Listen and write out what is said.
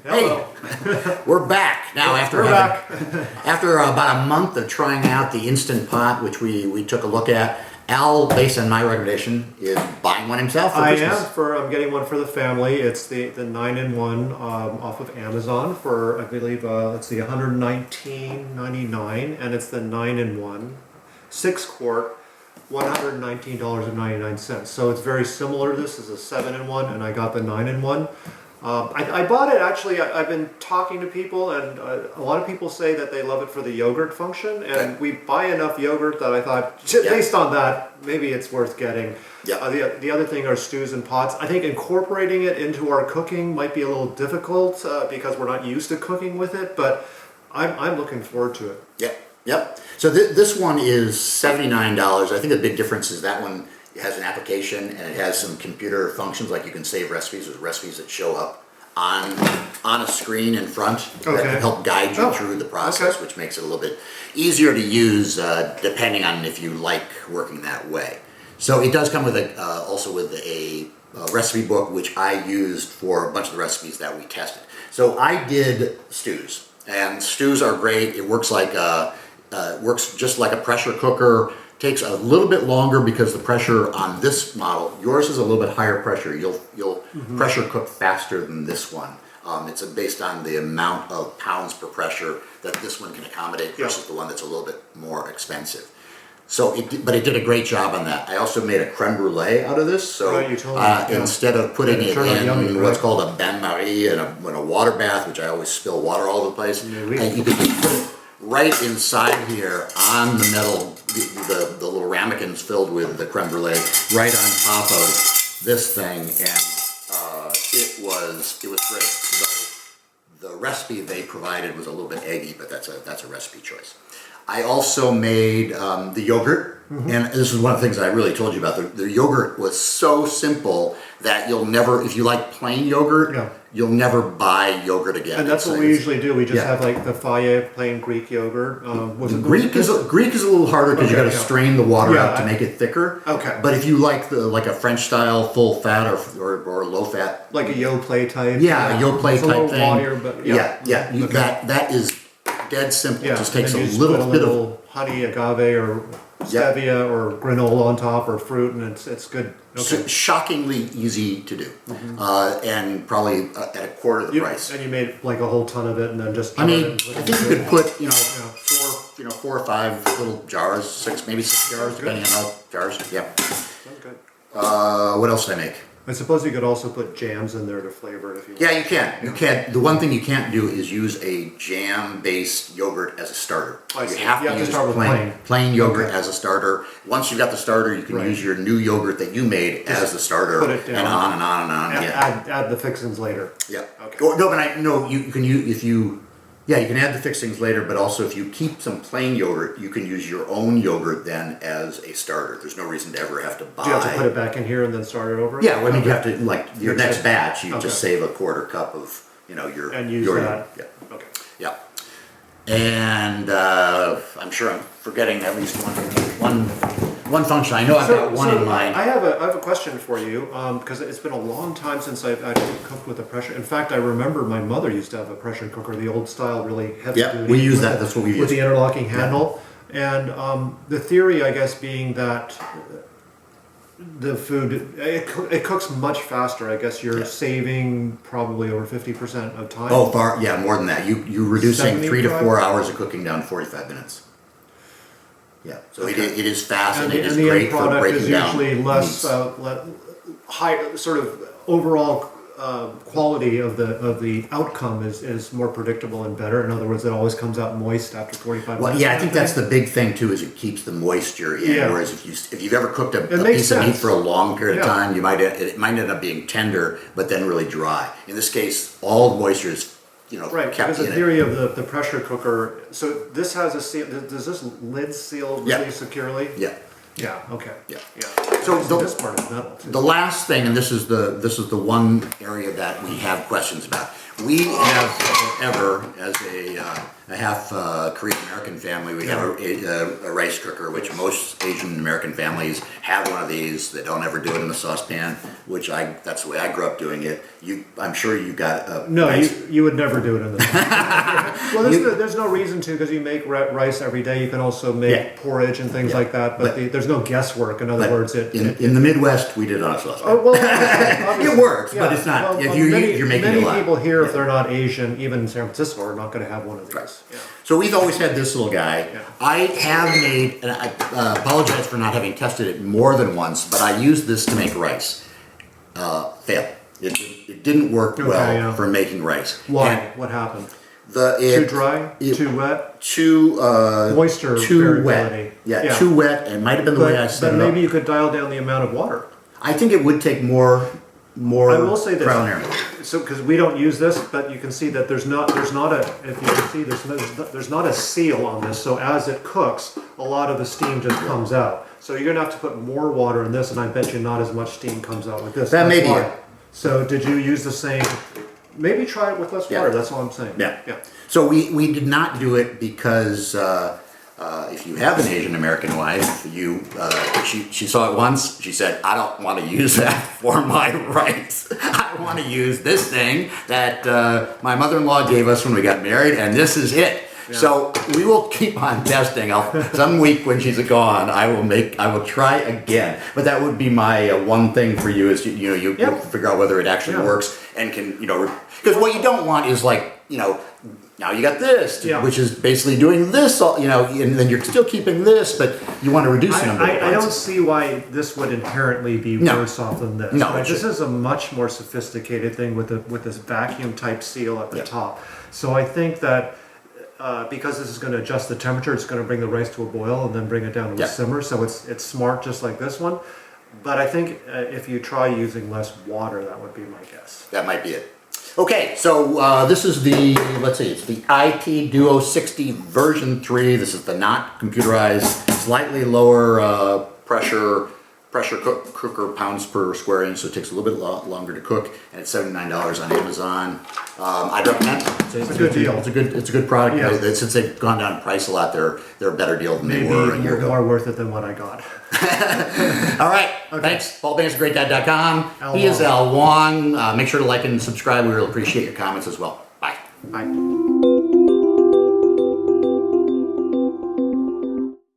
Hello. Hey, we're back now after We're after about a month of trying out the Instant Pot, which we took a look at. Al, based on my recommendation, is buying one himself for Christmas. I'm getting one for the family. It's the 9-in-1 off of Amazon for, I believe, let's see, $119.99, and it's the 9-in-1, 6-quart, $119.99. So it's very similar. This is a 7-in-1, and I got the 9-in-1. I bought it actually. I've been talking to people, and a lot of people say that they love it for the yogurt function. And we buy enough yogurt that I thought, based on that, maybe it's worth getting. The other thing are stews and pots. I think incorporating it into our cooking might be a little difficult because we're not used to cooking with it. But I'm looking forward to it. Yep. So this one is $79. I think the big difference is that one. It has an application and it has some computer functions, like you can save recipes. There's recipes that show up on a screen in front that can help guide you through the process, which makes it a little bit easier to use depending on if you like working that way. So it does come with also with a recipe book, which I used for a bunch of the recipes that we tested. So I did stews, and stews are great. It works works just like a pressure cooker. Takes a little bit longer because the pressure on this model, yours is a little bit higher pressure. You'll pressure cook faster than this one. It's based on the amount of pounds per pressure that this one can accommodate versus the one that's a little bit more expensive. So, but it did a great job on that. I also made a creme brulee out of this. So instead of putting it in what's called a bain-marie in a water bath, which I always spill water all over the place, and you can put it right inside here on the metal, the little ramekins filled with the creme brulee, right on top of this thing, and it was great. So the recipe they provided was a little bit eggy, but that's a recipe choice. I also made the yogurt, and this is one of the things I really told you about. The yogurt was so simple that you'll never, if you like plain yogurt, you'll never buy yogurt again. And that's what we usually do. We just have like the Fage plain Greek yogurt. Greek is a little harder because you got to strain the water out to make it thicker. Okay. But if you like like a French style full fat or low fat, like a Yoplait type. a Yoplait type thing. Water, but that is dead simple. It just takes a little bit of honey, agave, or stevia, or granola on top, or fruit, and it's good. Okay. Shockingly easy to do, and probably at a quarter of the price. And you made like a whole ton of it, and then just. I think you could put 4 or 5 little jars, maybe 6 jars, depending on how jars. Sounds good. What else did I make? I suppose you could also put jams in there to flavor it if you want. Yeah, you can. You can. The one thing you can't do is use a jam-based yogurt as a starter. You have to start with plain yogurt as a starter. Once you've got the starter, you can use your new yogurt that you made as the starter, put it down, and on and on and on. Add the fixings later. Yeah. Okay. You can use if you. Yeah, you can add the fixings later, but also if you keep some plain yogurt, you can use your own yogurt then as a starter. There's no reason to ever have to buy. Do you have to put it back in here and then start it over? Yeah, you have to, like, your next batch, you just save a quarter cup of, your... And use that. Yeah. Okay. Yeah. And I'm sure I'm forgetting at least one function. I know I've got one in mind. I have a question for you because it's been a long time since I've actually cooked with a pressure. In fact, I remember my mother used to have a pressure cooker, the old style, really heavy duty. Yeah, we use that. That's what we use. With the interlocking handle. And the theory, I guess, being that the food, it cooks much faster. I guess you're saving probably over 50% of time. Oh, more than that. You're reducing 3 to 4 hours of cooking down to 45 minutes. Yeah, so it is fast and it is great for breaking down. And the end product is usually less high, sort of overall quality of the outcome is more predictable and better. In other words, it always comes out moist after 45 minutes. Well, yeah, I think that's the big thing too, is it keeps the moisture in. Whereas if you've ever cooked a piece of meat for a long period of time, it might end up being tender, but then really dry. In this case, all the moisture is kept because in the theory of the pressure cooker. So this has a seal. Does this lid seal really securely? Yeah. Yeah. Okay. Yeah. So this part is metal too. The last thing, and this is the one area that we have questions about. We have as Korean American family. We have a rice cooker, which most Asian American families have one of these. They don't ever do it in the saucepan, which that's the way I grew up doing it. I'm sure you got a No, rice. you would never do it in the Well, there's no reason to, because you make rice every day. You can also make porridge and things like that, but there's no guesswork. In other words, in the Midwest, we did it on a saucepan. Oh, well, It works, but it's not. You're making many a lot. people here, if they're not Asian, even in San Francisco, are not going to have one of these. Right. Yeah. So we've always had this little guy. Yeah. I have made, and I apologize for not having tested it more than once, but I used this to make rice. Failed. It didn't work well for making rice. Why? And What happened? too dry? Too wet? Too Moisture too variability. wet. Too wet. It might have been the way I set But it up. maybe you could dial down the amount of water. I think it would take more I will say this. trial and error. So, because we don't use this, but you can see that there's not a, if you can see, there's not a seal on this. So as it cooks, a lot of the steam just comes out. So you're gonna have to put more water in this, and I bet you not as much steam comes out with this. That may That's be why. it. So did you use the same? Maybe try it with less water. That's all I'm saying. Yeah. Yeah. So we did not do it because if you have an Asian American wife, she saw it once. She said, "I don't want to use that for my rice. I want to use this thing that my mother-in-law gave us when we got married, and this is it." Yeah. So we will keep on testing. Some week when she's gone, I will try again. But that would be my one thing for you is you figure out whether it actually works and can because what you don't want is now you got this, which is basically doing this, and then you're still keeping this, but you want to reduce the number of I don't see why this would inherently be worse off than this. No, Right? This is a much more sophisticated thing with this vacuum type seal at the top. So I think that because this is going to adjust the temperature, it's going to bring the rice to a boil and then bring it down to a simmer. So it's smart, just like this one. But I think if you try using less water, that would be my guess. That might be it. Okay, so this is it's the IT Duo 60 version 3. This is the not computerized, slightly lower pressure cooker pounds per square inch, so it takes a little bit longer to cook, and it's $79 on Amazon. I'd recommend it. It's a good deal. It's a good product. Yeah. Since they've gone down in price a lot, they're a better deal than Maybe they were a year ago. more worth it than what I got. All right. Thanks. Paul Banks, GreatDad.com. He is Al Wong. Make sure to like and subscribe. We really appreciate your comments as well. Bye. Bye.